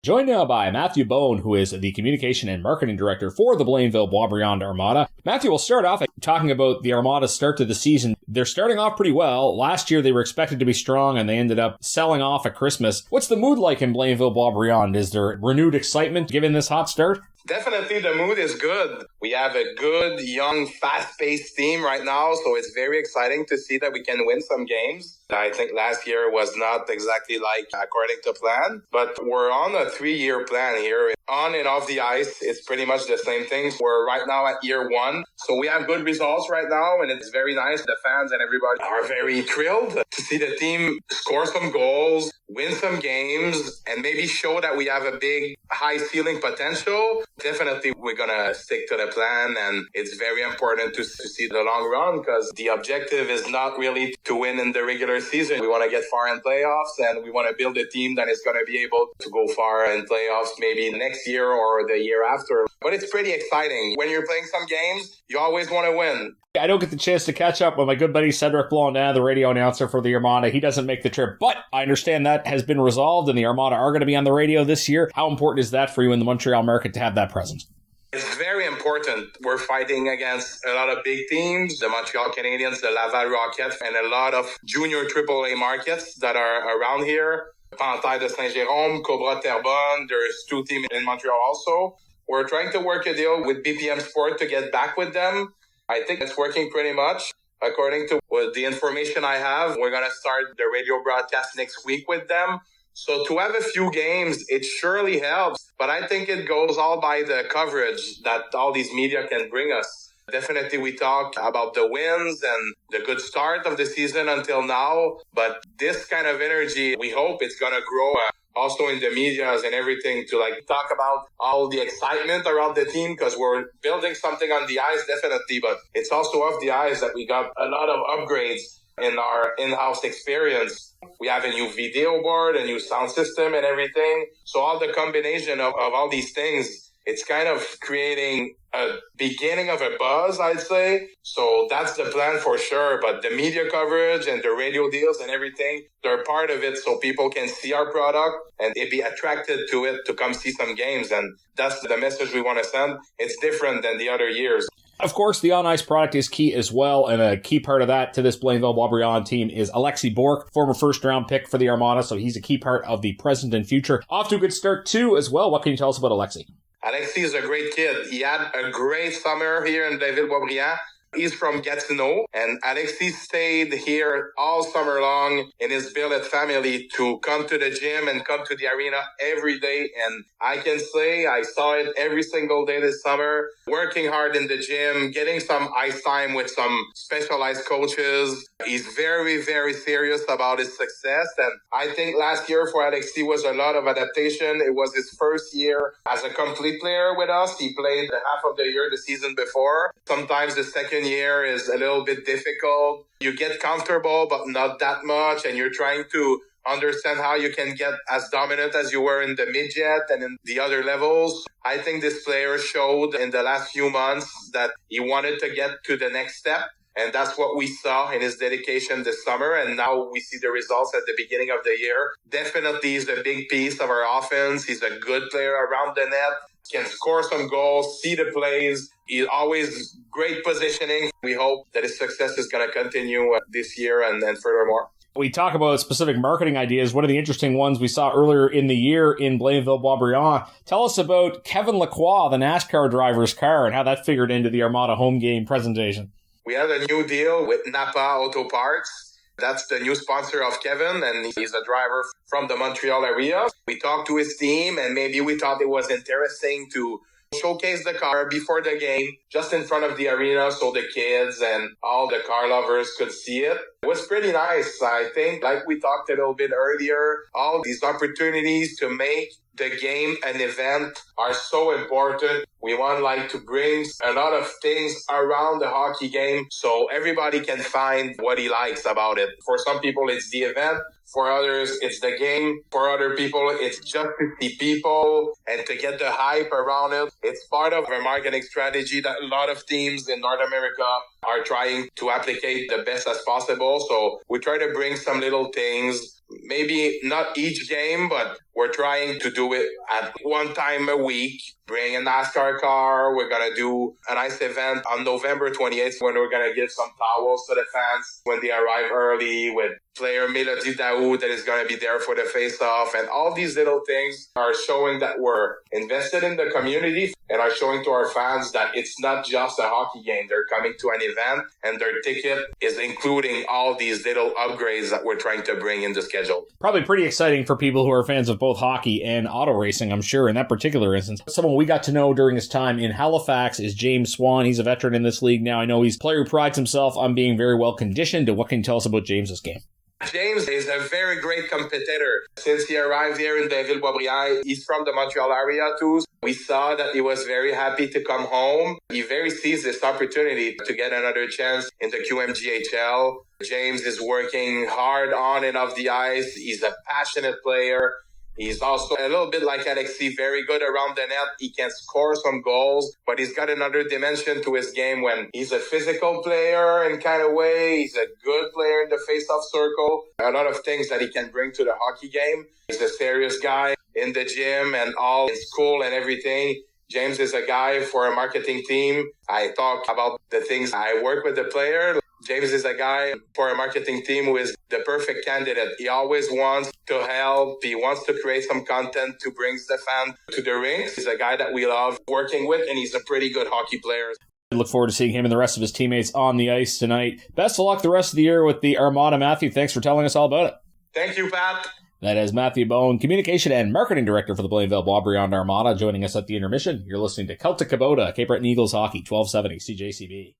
Joined now by Mathieu Beaulne, who is the Communication and Marketing Director for the Blainville-Boisbriand Armada. Mathieu, we'll start off talking about the Armada's start to the season. They're starting off pretty well. Last year, they were expected to be strong, and they ended up selling off at Christmas. What's the mood like in Blainville-Boisbriand? Is there renewed excitement given this hot start? Definitely the mood is good. We have a good, young, fast-paced team right now, so it's very exciting to see that we can win some games. I think last year was not exactly like according to plan, but we're on a 3-year plan here. On and off the ice, it's pretty much the same thing. We're right now at year 1, so we have good results right now, and it's very nice. The fans and everybody are very thrilled to see the team score some goals, win some games, and maybe show that we have a big, high ceiling potential. Definitely, we're going to stick to the plan, and it's very important to see the long run because the objective is not really to win in the regular season. We want to get far in playoffs, and we want to build a team that is going to be able to go far in playoffs maybe next year or the year after. But it's pretty exciting. When you're playing some games, you always want to win. I don't get the chance to catch up with my good buddy Cedric Blainville, the radio announcer for the Armada. He doesn't make the trip, but I understand that has been resolved and the Armada are going to be on the radio this year. How important is that for you in the Montreal market to have that presence? It's very important. We're fighting against a lot of big teams, the Montreal Canadiens, the Laval Rockets, and a lot of junior AAA markets that are around here. Panthère de Saint-Jérôme, Cobra Terrebonne, there's 2 teams in Montreal also. We're trying to work a deal with BPM Sport to get back with them. I think it's working pretty much. According to the information I have, we're going to start the radio broadcast next week with them. So to have a few games, it surely helps. But I think it goes all by the coverage that all these media can bring us. Definitely, we talk about the wins and the good start of the season until now. But this kind of energy, we hope it's going to grow also in the medias and everything to talk about all the excitement around the team because we're building something on the ice, definitely. But it's also off the ice that we got a lot of upgrades in our in-house experience. We have a new video board, a new sound system and everything. So all the combination of all these things, it's kind of creating a beginning of a buzz, I'd say. So that's the plan for sure. But the media coverage and the radio deals and everything, they're part of it so people can see our product and they be attracted to it to come see some games. And that's the message we want to send. It's different than the other years. Of course, the on-ice product is key as well, and a key part of that to this Blainville-Boisbriand team is Alexis Bourque, former first-round pick for the Armada, so he's a key part of the present and future. Off to a good start, too, as well. What can you tell us about Alexis? Alexis is a great kid. He had a great summer here in Blainville-Boisbriand. He's from Gatineau, and Alexis stayed here all summer long in his billet family to come to the gym and come to the arena every day. And I can say I saw it every single day this summer, working hard in the gym, getting some ice time with some specialized coaches. He's very, very serious about his success. And I think last year for Alexis was a lot of adaptation. It was his first year as a complete player with us. He played half of the year the season before. Sometimes the second year is a little bit difficult. You get comfortable, but not that much. And you're trying to understand how you can get as dominant as you were in the midget and in the other levels. I think this player showed in the last few months that he wanted to get to the next step. And that's what we saw in his dedication this summer. And now we see the results at the beginning of the year. Definitely he's a big piece of our offense. He's a good player around the net. Can score some goals, see the plays. He's always great positioning. We hope that his success is going to continue this year and furthermore. We talk about specific marketing ideas. One of the interesting ones we saw earlier in the year in Blainville-Boisbriand. Tell us about Kevin Lacroix, the NASCAR driver's car, and how that figured into the Armada home game presentation. We have a new deal with Napa Auto Parts. That's the new sponsor of Kevin, and he's a driver from the Montreal area. We talked to his team, and maybe we thought it was interesting to showcase the car before the game, just in front of the arena, so the kids and all the car lovers could see it. It was pretty nice, I think. Like we talked a little bit earlier, all these opportunities to make the game an event are so important. We want to bring a lot of things around the hockey game so everybody can find what he likes about it. For some people, it's the event. For others, it's the game. For other people, it's just to see people and to get the hype around it. It's part of a marketing strategy that a lot of teams in North America are trying to applicate the best as possible. So we try to bring some little things maybe not each game, but we're trying to do it at one time a week. Bring a NASCAR car. We're going to do a nice event on November 28th when we're going to give some towels to the fans when they arrive early with player Melody Daoud that is going to be there for the face-off. And all these little things are showing that we're invested in the community and are showing to our fans that it's not just a hockey game. They're coming to an event and their ticket is including all these little upgrades that we're trying to bring in the schedule. Probably pretty exciting for people who are fans of both hockey and auto racing, I'm sure, in that particular instance. Someone we got to know during his time in Halifax is James Swan. He's a veteran in this league now. I know he's a player who prides himself on being very well conditioned. What can you tell us about James's game? James is a very great competitor. Since he arrived here in Blainville-Boisbriand, he's from the Montreal area too. We saw that he was very happy to come home. He very sees this opportunity to get another chance in the QMJHL. James is working hard on and off the ice. He's a passionate player. He's also a little bit like Alexis, very good around the net. He can score some goals, but he's got another dimension to his game when he's a physical player in kind of way. He's a good player in the face-off circle. A lot of things that he can bring to the hockey game. He's a serious guy in the gym and all in school and everything. James is a guy for a marketing team. I talk about the things I work with the player. James is a guy for a marketing team who is the perfect candidate. He always wants to help. He wants to create some content to bring the fan to the rinks. He's a guy that we love working with, and he's a pretty good hockey player. I look forward to seeing him and the rest of his teammates on the ice tonight. Best of luck the rest of the year with the Armada. Matthew, thanks for telling us all about it. Thank you, Pat. That is Mathieu Beaulne, Communication and Marketing Director for the Blainville-Boisbriand Armada, joining us at the intermission. You're listening to Celtic Kubota, Cape Breton Eagles Hockey, 1270 CJCB.